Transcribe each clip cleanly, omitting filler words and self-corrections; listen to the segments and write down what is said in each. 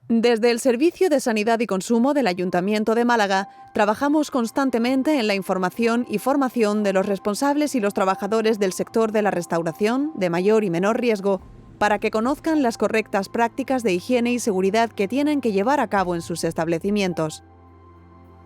Desde el Servicio de Sanidad y Consumo del Ayuntamiento de Málaga, trabajamos constantemente en la información y formación de los responsables y los trabajadores del sector de la restauración de mayor y menor riesgo para que conozcan las correctas prácticas de higiene y seguridad que tienen que llevar a cabo en sus establecimientos.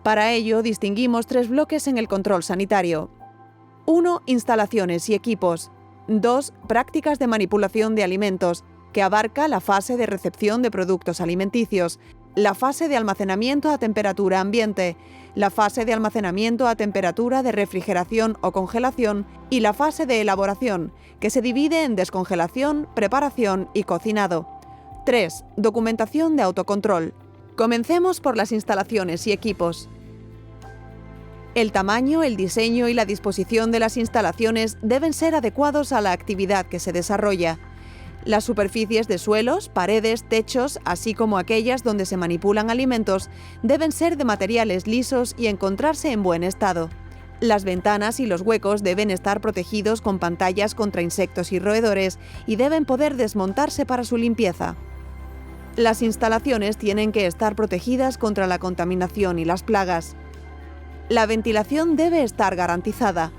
Para ello, distinguimos 3 bloques en el control sanitario. 1. Instalaciones y equipos. 2. Prácticas de manipulación de alimentos, que abarca la fase de recepción de productos alimenticios, la fase de almacenamiento a temperatura ambiente, la fase de almacenamiento a temperatura de refrigeración o congelación y la fase de elaboración, que se divide en descongelación, preparación y cocinado. 3. Documentación de autocontrol. Comencemos por las instalaciones y equipos. El tamaño, el diseño y la disposición de las instalaciones deben ser adecuados a la actividad que se desarrolla. Las superficies de suelos, paredes, techos, así como aquellas donde se manipulan alimentos, deben ser de materiales lisos y encontrarse en buen estado. Las ventanas y los huecos deben estar protegidos con pantallas contra insectos y roedores y deben poder desmontarse para su limpieza. Las instalaciones tienen que estar protegidas contra la contaminación y las plagas. La ventilación debe estar garantizada.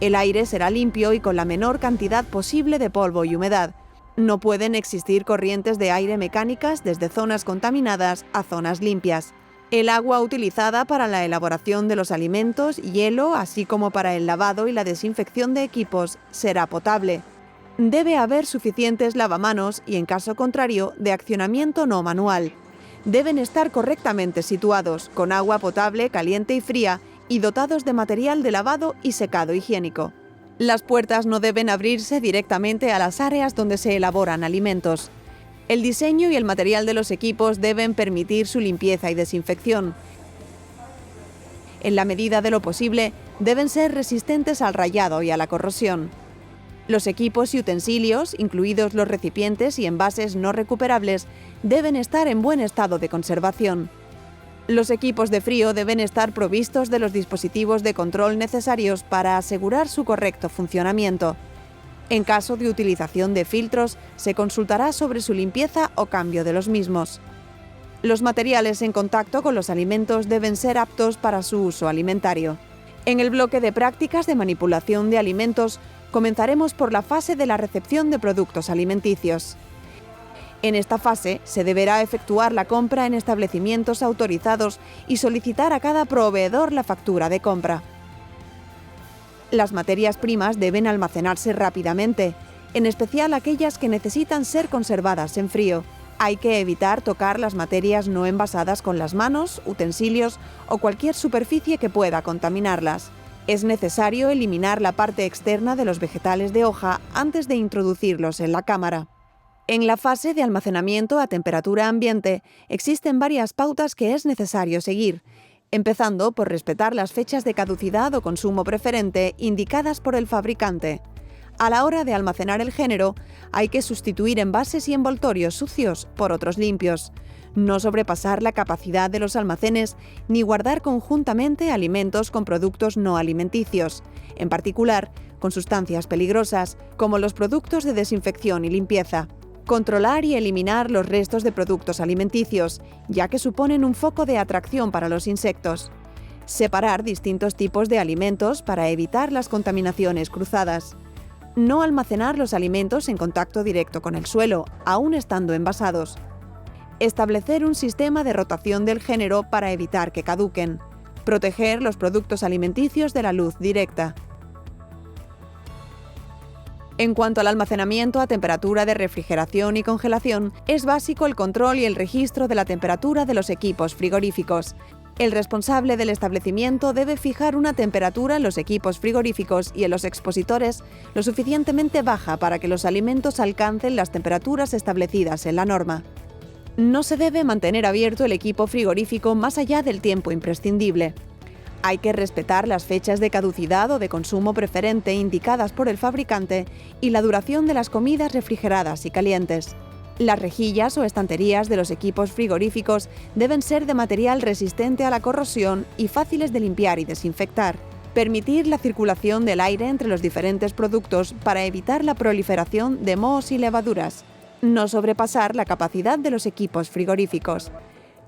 El aire será limpio y con la menor cantidad posible de polvo y humedad. No pueden existir corrientes de aire mecánicas desde zonas contaminadas a zonas limpias. El agua utilizada para la elaboración de los alimentos, hielo, así como para el lavado y la desinfección de equipos, será potable. Debe haber suficientes lavamanos y, en caso contrario, de accionamiento no manual. Deben estar correctamente situados, con agua potable, caliente y fría, y dotados de material de lavado y secado higiénico. Las puertas no deben abrirse directamente a las áreas donde se elaboran alimentos. El diseño y el material de los equipos deben permitir su limpieza y desinfección. En la medida de lo posible, deben ser resistentes al rayado y a la corrosión. Los equipos y utensilios, incluidos los recipientes y envases no recuperables, deben estar en buen estado de conservación. Los equipos de frío deben estar provistos de los dispositivos de control necesarios para asegurar su correcto funcionamiento. En caso de utilización de filtros, se consultará sobre su limpieza o cambio de los mismos. Los materiales en contacto con los alimentos deben ser aptos para su uso alimentario. En el bloque de prácticas de manipulación de alimentos, comenzaremos por la fase de la recepción de productos alimenticios. En esta fase se deberá efectuar la compra en establecimientos autorizados y solicitar a cada proveedor la factura de compra. Las materias primas deben almacenarse rápidamente, en especial aquellas que necesitan ser conservadas en frío. Hay que evitar tocar las materias no envasadas con las manos, utensilios o cualquier superficie que pueda contaminarlas. Es necesario eliminar la parte externa de los vegetales de hoja antes de introducirlos en la cámara. En la fase de almacenamiento a temperatura ambiente existen varias pautas que es necesario seguir, empezando por respetar las fechas de caducidad o consumo preferente indicadas por el fabricante. A la hora de almacenar el género, hay que sustituir envases y envoltorios sucios por otros limpios, no sobrepasar la capacidad de los almacenes ni guardar conjuntamente alimentos con productos no alimenticios, en particular con sustancias peligrosas como los productos de desinfección y limpieza. Controlar y eliminar los restos de productos alimenticios, ya que suponen un foco de atracción para los insectos. Separar distintos tipos de alimentos para evitar las contaminaciones cruzadas. No almacenar los alimentos en contacto directo con el suelo, aún estando envasados. Establecer un sistema de rotación del género para evitar que caduquen. Proteger los productos alimenticios de la luz directa. En cuanto al almacenamiento a temperatura de refrigeración y congelación, es básico el control y el registro de la temperatura de los equipos frigoríficos. El responsable del establecimiento debe fijar una temperatura en los equipos frigoríficos y en los expositores lo suficientemente baja para que los alimentos alcancen las temperaturas establecidas en la norma. No se debe mantener abierto el equipo frigorífico más allá del tiempo imprescindible. Hay que respetar las fechas de caducidad o de consumo preferente indicadas por el fabricante y la duración de las comidas refrigeradas y calientes. Las rejillas o estanterías de los equipos frigoríficos deben ser de material resistente a la corrosión y fáciles de limpiar y desinfectar. Permitir la circulación del aire entre los diferentes productos para evitar la proliferación de mohos y levaduras. No sobrepasar la capacidad de los equipos frigoríficos.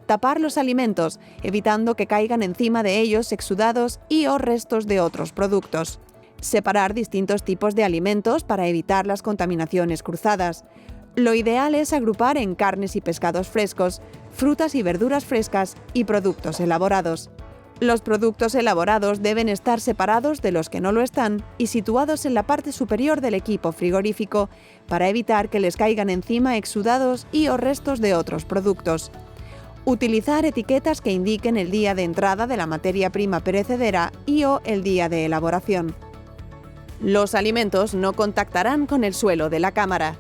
Tapar los alimentos, evitando que caigan encima de ellos exudados y o restos de otros productos. Separar distintos tipos de alimentos para evitar las contaminaciones cruzadas. Lo ideal es agrupar en carnes y pescados frescos, frutas y verduras frescas y productos elaborados. Los productos elaborados deben estar separados de los que no lo están y situados en la parte superior del equipo frigorífico para evitar que les caigan encima exudados y o restos de otros productos. Utilizar etiquetas que indiquen el día de entrada de la materia prima perecedera y o el día de elaboración. Los alimentos no contactarán con el suelo de la cámara.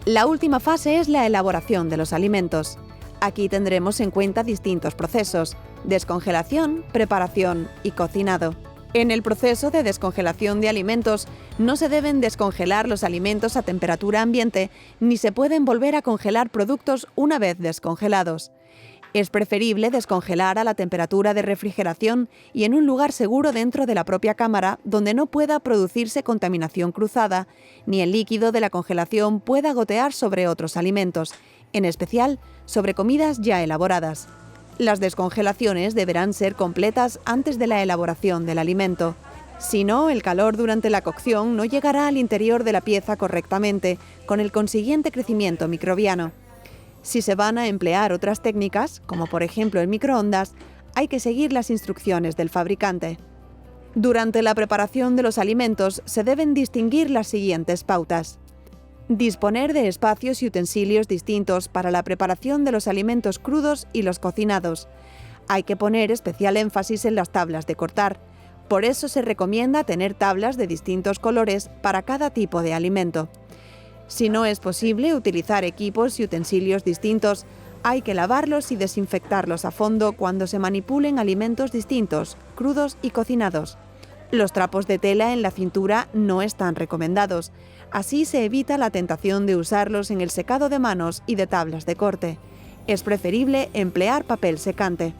La última fase es la elaboración de los alimentos. Aquí tendremos en cuenta distintos procesos: descongelación, preparación y cocinado. En el proceso de descongelación de alimentos, no se deben descongelar los alimentos a temperatura ambiente ni se pueden volver a congelar productos una vez descongelados. Es preferible descongelar a la temperatura de refrigeración y en un lugar seguro dentro de la propia cámara donde no pueda producirse contaminación cruzada, ni el líquido de la congelación pueda gotear sobre otros alimentos, en especial sobre comidas ya elaboradas. Las descongelaciones deberán ser completas antes de la elaboración del alimento. Si no, el calor durante la cocción no llegará al interior de la pieza correctamente, con el consiguiente crecimiento microbiano. Si se van a emplear otras técnicas, como por ejemplo el microondas, hay que seguir las instrucciones del fabricante. Durante la preparación de los alimentos se deben distinguir las siguientes pautas. Disponer de espacios y utensilios distintos para la preparación de los alimentos crudos y los cocinados. Hay que poner especial énfasis en las tablas de cortar. Por eso se recomienda tener tablas de distintos colores para cada tipo de alimento. Si no es posible utilizar equipos y utensilios distintos, hay que lavarlos y desinfectarlos a fondo cuando se manipulen alimentos distintos, crudos y cocinados. Los trapos de tela en la cintura no están recomendados. Así se evita la tentación de usarlos en el secado de manos y de tablas de corte. Es preferible emplear papel secante.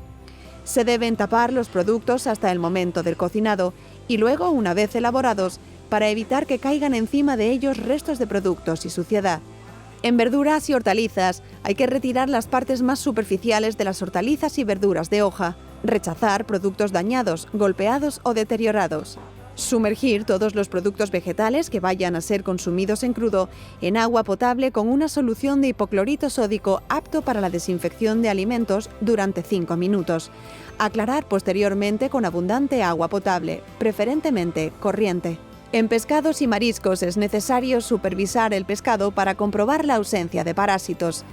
Se deben tapar los productos hasta el momento del cocinado y luego, una vez elaborados, para evitar que caigan encima de ellos restos de productos y suciedad. En verduras y hortalizas hay que retirar las partes más superficiales de las hortalizas y verduras de hoja, rechazar productos dañados, golpeados o deteriorados. Sumergir todos los productos vegetales que vayan a ser consumidos en crudo en agua potable con una solución de hipoclorito sódico apto para la desinfección de alimentos durante 5 minutos. Aclarar posteriormente con abundante agua potable, preferentemente corriente. En pescados y mariscos es necesario supervisar el pescado para comprobar la ausencia de parásitos.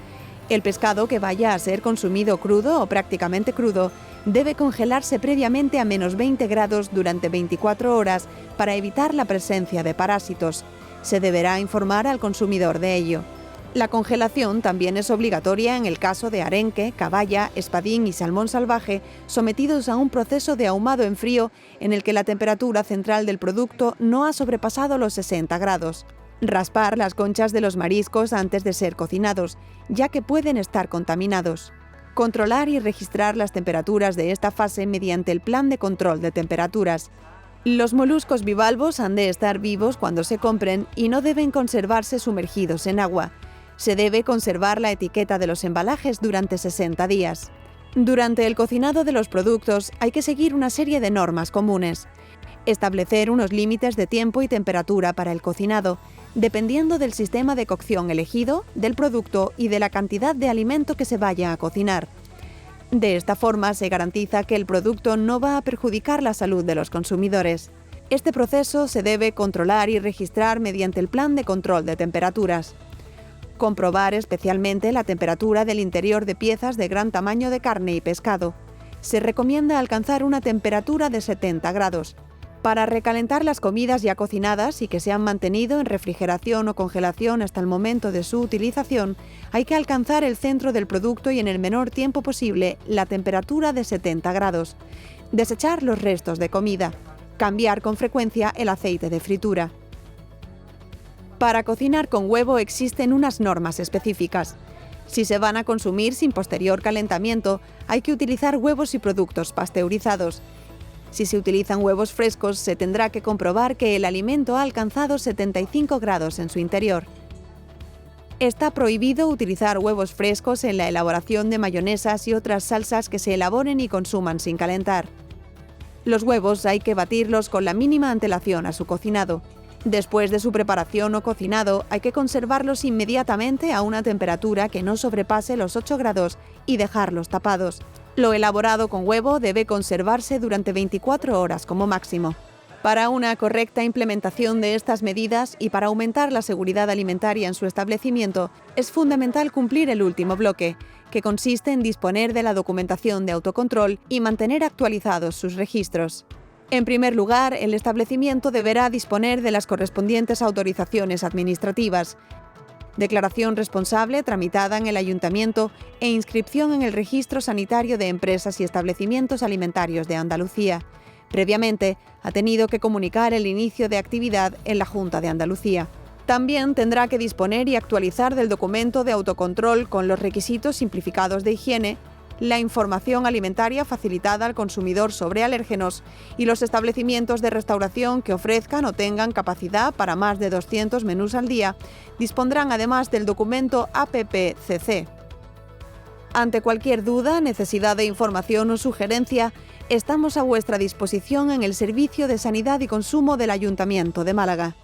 El pescado que vaya a ser consumido crudo o prácticamente crudo debe congelarse previamente a -20 grados durante 24 horas para evitar la presencia de parásitos. Se deberá informar al consumidor de ello. La congelación también es obligatoria en el caso de arenque, caballa, espadín y salmón salvaje sometidos a un proceso de ahumado en frío en el que la temperatura central del producto no ha sobrepasado los 60 grados. Raspar las conchas de los mariscos antes de ser cocinados, ya que pueden estar contaminados. Controlar y registrar las temperaturas de esta fase mediante el plan de control de temperaturas. Los moluscos bivalvos han de estar vivos cuando se compren y no deben conservarse sumergidos en agua. Se debe conservar la etiqueta de los embalajes durante 60 días. Durante el cocinado de los productos hay que seguir una serie de normas comunes. Establecer unos límites de tiempo y temperatura para el cocinado, dependiendo del sistema de cocción elegido, del producto y de la cantidad de alimento que se vaya a cocinar. De esta forma se garantiza que el producto no va a perjudicar la salud de los consumidores. Este proceso se debe controlar y registrar mediante el plan de control de temperaturas. Comprobar especialmente la temperatura del interior de piezas de gran tamaño de carne y pescado. Se recomienda alcanzar una temperatura de 70 grados. Para recalentar las comidas ya cocinadas y que se han mantenido en refrigeración o congelación hasta el momento de su utilización, hay que alcanzar el centro del producto y en el menor tiempo posible la temperatura de 70 grados. Desechar los restos de comida. Cambiar con frecuencia el aceite de fritura. Para cocinar con huevo existen unas normas específicas. Si se van a consumir sin posterior calentamiento, hay que utilizar huevos y productos pasteurizados. Si se utilizan huevos frescos, se tendrá que comprobar que el alimento ha alcanzado 75 grados en su interior. Está prohibido utilizar huevos frescos en la elaboración de mayonesas y otras salsas que se elaboren y consuman sin calentar. Los huevos hay que batirlos con la mínima antelación a su cocinado. Después de su preparación o cocinado, hay que conservarlos inmediatamente a una temperatura que no sobrepase los 8 grados y dejarlos tapados. Lo elaborado con huevo debe conservarse durante 24 horas como máximo. Para una correcta implementación de estas medidas y para aumentar la seguridad alimentaria en su establecimiento, es fundamental cumplir el último bloque, que consiste en disponer de la documentación de autocontrol y mantener actualizados sus registros. En primer lugar, el establecimiento deberá disponer de las correspondientes autorizaciones administrativas, declaración responsable tramitada en el ayuntamiento e inscripción en el Registro Sanitario de Empresas y Establecimientos Alimentarios de Andalucía. Previamente, ha tenido que comunicar el inicio de actividad en la Junta de Andalucía. También tendrá que disponer y actualizar del documento de autocontrol con los requisitos simplificados de higiene, la información alimentaria facilitada al consumidor sobre alérgenos y los establecimientos de restauración que ofrezcan o tengan capacidad para más de 200 menús al día dispondrán además del documento APPCC. Ante cualquier duda, necesidad de información o sugerencia, estamos a vuestra disposición en el Servicio de Sanidad y Consumo del Ayuntamiento de Málaga.